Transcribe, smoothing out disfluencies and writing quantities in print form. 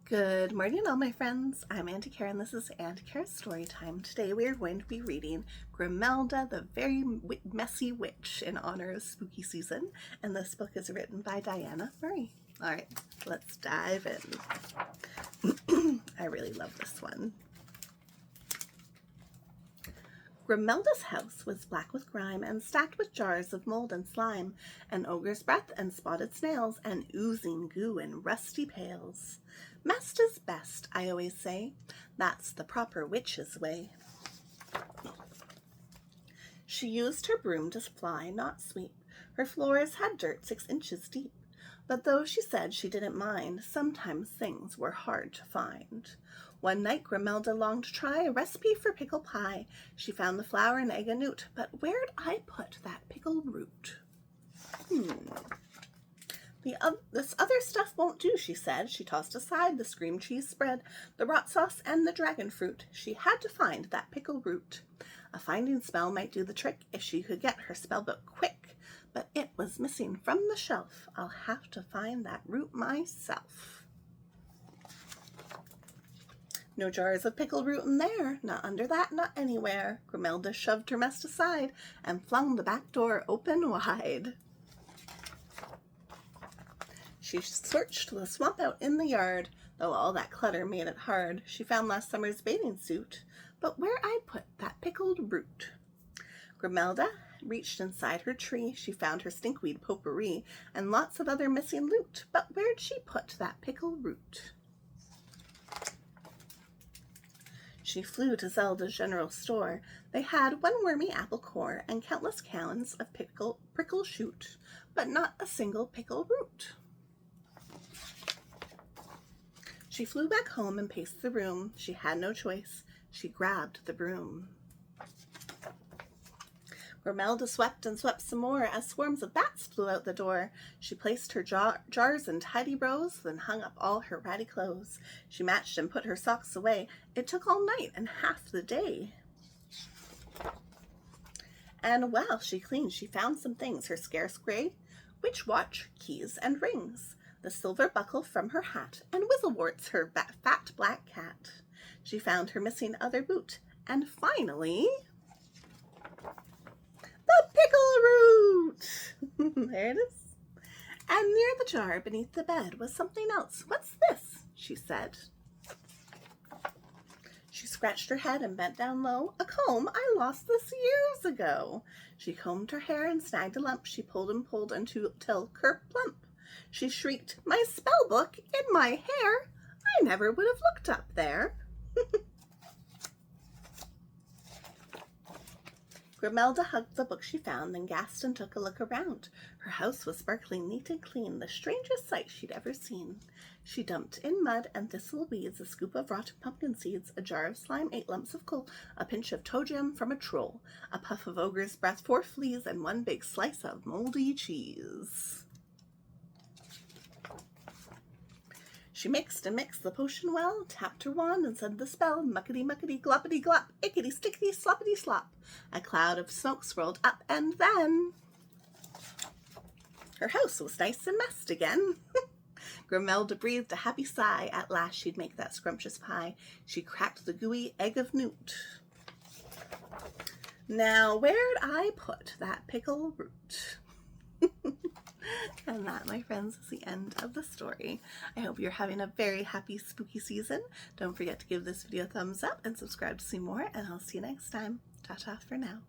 Good morning, all my friends. I'm Auntie Cara, and this is Auntie Cara's Storytime. Today we are going to be reading Grimelda, the Very Messy Witch, in honor of spooky season, and this book is written by Diane Murray. All right, let's dive in. I really love this one. Grimelda's house was black with grime and stacked with jars of mold and slime, and ogre's breath and spotted snails, and oozing goo in rusty pails. Messed is best, I always say. That's the proper witch's way. She used her broom to fly, not sweep. Her floors had dirt 6 inches deep. But though she said she didn't mind, sometimes things were hard to find. One night Grimelda longed to try a recipe for pickle pie. She found the flour and egg a newt, but where'd I put that pickle root? This other stuff won't do, she said. She tossed aside the scream cheese spread, the rot sauce, and the dragon fruit. She had to find that pickle root. A finding spell might do the trick if she could get her spell book quick, but it was missing from the shelf. I'll have to find that root myself. No jars of pickled root in there, not under that, not anywhere. Grimelda shoved her mess aside and flung the back door open wide. She searched the swamp out in the yard, though all that clutter made it hard. She found last summer's bathing suit, but where I'd put that pickled root? Grimelda reached inside her tree. She found her stinkweed potpourri and lots of other missing loot, but where'd she put that pickle root? She flew to Zelda's general store. They had one wormy apple core and countless cans of prickle shoot, but not a single pickle root. She flew back home and paced the room. She had no choice. She grabbed the broom. Grimelda swept and swept some more as swarms of bats flew out the door. She placed her jars in tidy rows, then hung up all her ratty clothes. She matched and put her socks away. It took all night and half the day. And while she cleaned, she found some things: her scarce gray witch watch, keys, and rings, the silver buckle from her hat, and Whistlewarts, her fat black cat. She found her missing other boot, and finally, the pickle root! There it is. And near the jar beneath the bed was something else. "What's this?" she said. She scratched her head and bent down low. "A comb, I lost this years ago." She combed her hair and snagged a lump. She pulled and pulled until kerplump. She shrieked, "My spell book in my hair! I never would have looked up there." Grimelda hugged the book she found, then gasped and took a look around. Her house was sparkling neat and clean, the strangest sight she'd ever seen. She dumped in mud and thistle weeds, a scoop of rotten pumpkin seeds, a jar of slime, 8 lumps of coal, a pinch of toe jam from a troll, a puff of ogre's breath, 4 fleas, and 1 big slice of moldy cheese. She mixed and mixed the potion well, tapped her wand and said the spell, muckety muckety gloppity glop, ickety stickety sloppity slop. A cloud of smoke swirled up, and then her house was nice and messed again. Grimelda breathed a happy sigh. At last she'd make that scrumptious pie. She cracked the gooey egg of newt. Now where'd I put that pickle root? And that, my friends, is the end of the story. I hope you're having a very happy spooky season. Don't forget to give this video a thumbs up and subscribe to see more, and I'll see you next time. Ta-ta for now.